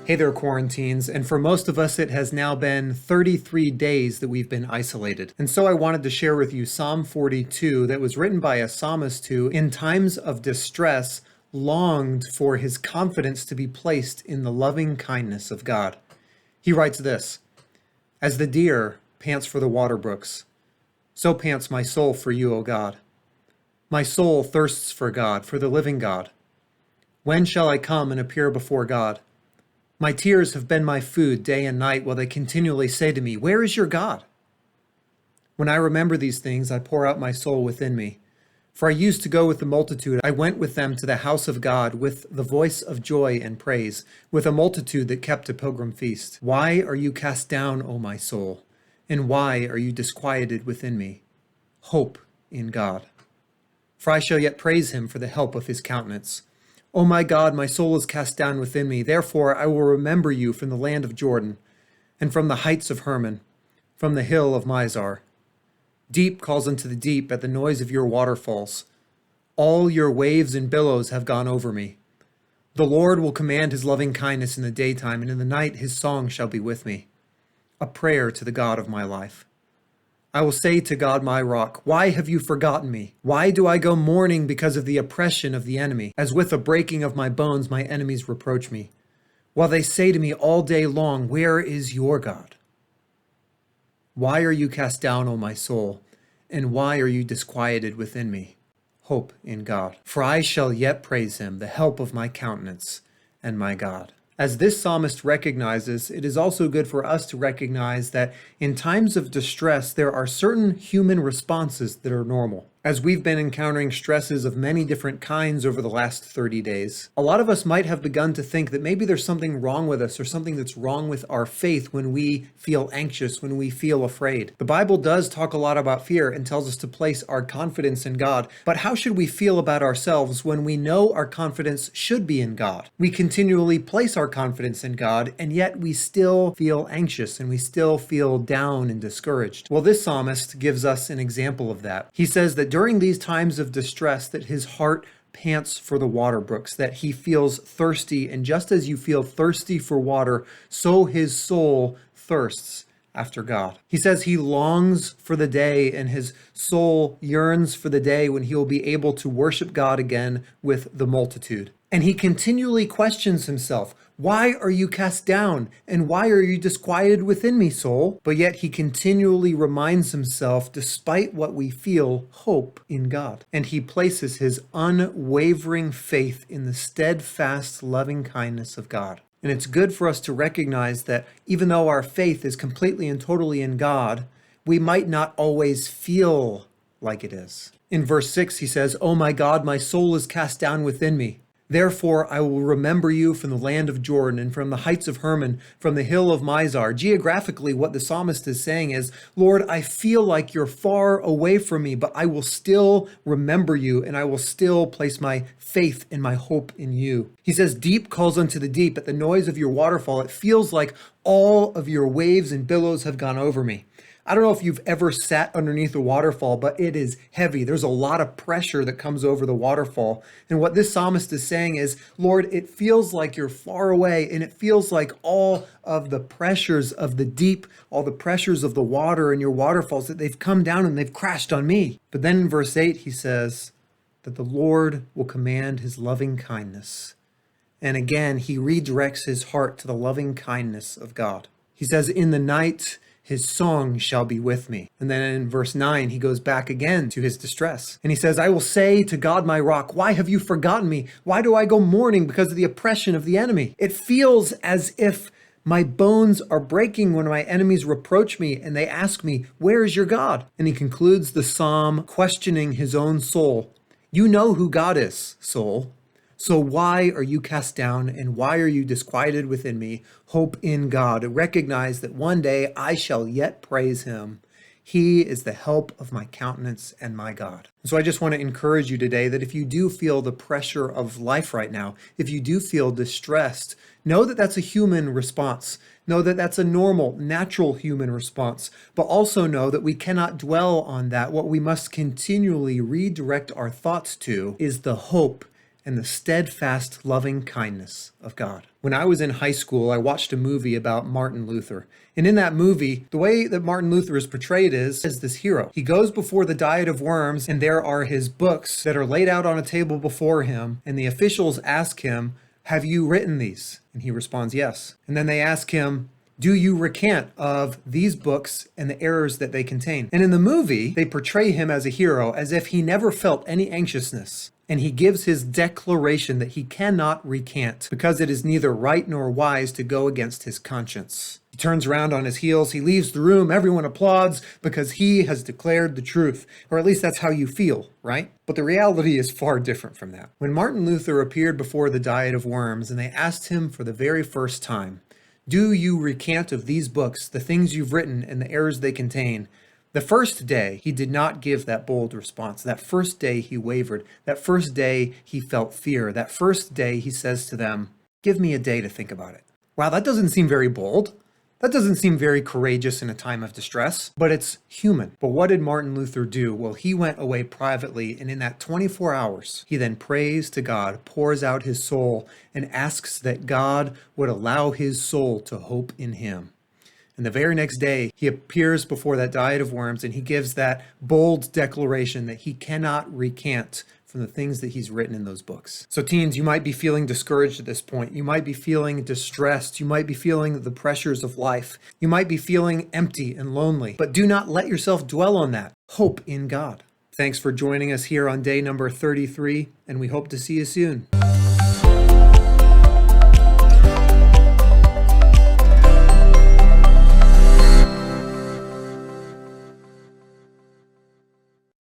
Hey there, Quaranteens, and for most of us it has now been 33 days that we've been isolated. And so I wanted to share with you Psalm 42 that was written by a psalmist who, in times of distress, longed for his confidence to be placed in the loving kindness of God. He writes this, "As the deer pants for the water brooks, so pants my soul for you, O God. My soul thirsts for God, for the living God. When shall I come and appear before God? My tears have been my food day and night, while they continually say to me, 'Where is your God?' When I remember these things, I pour out my soul within me. For I used to go with the multitude. I went with them to the house of God with the voice of joy and praise, with a multitude that kept a pilgrim feast. Why are you cast down, O my soul? And why are you disquieted within me? Hope in God. For I shall yet praise him for the help of his countenance. O my God, my soul is cast down within me. Therefore I will remember you from the land of Jordan, and from the heights of Hermon, from the hill of Mizar. Deep calls unto the deep at the noise of your waterfalls. All your waves and billows have gone over me. The Lord will command his loving kindness in the daytime, and in the night his song shall be with me. A prayer to the God of my life. I will say to God, my rock, why have you forgotten me? Why do I go mourning because of the oppression of the enemy? As with the breaking of my bones, my enemies reproach me. While they say to me all day long, where is your God? Why are you cast down, O my soul? And why are you disquieted within me? Hope in God. For I shall yet praise him, the help of my countenance and my God. As this psalmist recognizes, it is also good for us to recognize that in times of distress, there are certain human responses that are normal. As we've been encountering stresses of many different kinds over the last 30 days, a lot of us might have begun to think that maybe there's something wrong with us or something that's wrong with our faith when we feel anxious, when we feel afraid. The Bible does talk a lot about fear and tells us to place our confidence in God, but how should we feel about ourselves when we know our confidence should be in God? We continually place our confidence in God, and yet we still feel anxious and we still feel down and discouraged. Well, this psalmist gives us an example of that. He says that during these times of distress that his heart pants for the water brooks, that he feels thirsty, and just as you feel thirsty for water, so his soul thirsts after God. He says he longs for the day, and his soul yearns for the day when he will be able to worship God again with the multitude. And he continually questions himself, why are you cast down? And why are you disquieted within me, soul? But yet he continually reminds himself, despite what we feel, hope in God. And he places his unwavering faith in the steadfast loving kindness of God. And it's good for us to recognize that even though our faith is completely and totally in God, we might not always feel like it is. In verse 6, he says, "O my God, my soul is cast down within me. Therefore I will remember you from the land of Jordan and from the heights of Hermon, from the hill of Mizar." Geographically, what the psalmist is saying is, Lord, I feel like you're far away from me, but I will still remember you, and I will still place my faith and my hope in you. He says, deep calls unto the deep at the noise of your waterfall. It feels like all of your waves and billows have gone over me. I don't know if you've ever sat underneath a waterfall, but it is heavy. There's a lot of pressure that comes over the waterfall. And what this psalmist is saying is, Lord, it feels like you're far away, and it feels like all of the pressures of the deep, all the pressures of the water and your waterfalls, that they've come down and they've crashed on me. But then in verse 8, he says that the Lord will command his loving kindness. And again, he redirects his heart to the loving kindness of God. He says, in the night, his song shall be with me. And then in verse 9, he goes back again to his distress. And he says, I will say to God, my rock, why have you forgotten me? Why do I go mourning because of the oppression of the enemy? It feels as if my bones are breaking when my enemies reproach me and they ask me, where is your God? And he concludes the psalm questioning his own soul. You know who God is, soul. So why are you cast down, and why are you disquieted within me? Hope in God. Recognize that one day I shall yet praise him. He is the help of my countenance and my God. So I just want to encourage you today that if you do feel the pressure of life right now, if you do feel distressed, know that that's a human response. Know that that's a normal, natural human response. But also know that we cannot dwell on that. What we must continually redirect our thoughts to is the hope and the steadfast loving kindness of God. When I was in high school, I watched a movie about Martin Luther. And in that movie, the way that Martin Luther is portrayed is as this hero. He goes before the Diet of Worms, and there are his books that are laid out on a table before him, and the officials ask him, "Have you written these?" And he responds, "Yes." And then they ask him, "Do you recant of these books and the errors that they contain?" And in the movie, they portray him as a hero, as if he never felt any anxiousness. And he gives his declaration that he cannot recant because it is neither right nor wise to go against his conscience. He turns around on his heels, he leaves the room, everyone applauds because he has declared the truth. Or at least that's how you feel, right? But the reality is far different from that. When Martin Luther appeared before the Diet of Worms and they asked him for the very first time, "Do you recant of these books, the things you've written and the errors they contain?" The first day, he did not give that bold response. That first day, he wavered. That first day, he felt fear. That first day, he says to them, "Give me a day to think about it." Wow, that doesn't seem very bold. That doesn't seem very courageous in a time of distress, but it's human. But what did Martin Luther do? Well, he went away privately, and in that 24 hours, he then prays to God, pours out his soul, and asks that God would allow his soul to hope in him. And the very next day, he appears before that Diet of Worms, and he gives that bold declaration that he cannot recant from the things that he's written in those books. So teens, you might be feeling discouraged at this point. You might be feeling distressed. You might be feeling the pressures of life. You might be feeling empty and lonely. But do not let yourself dwell on that. Hope in God. Thanks for joining us here on day number 33, and we hope to see you soon.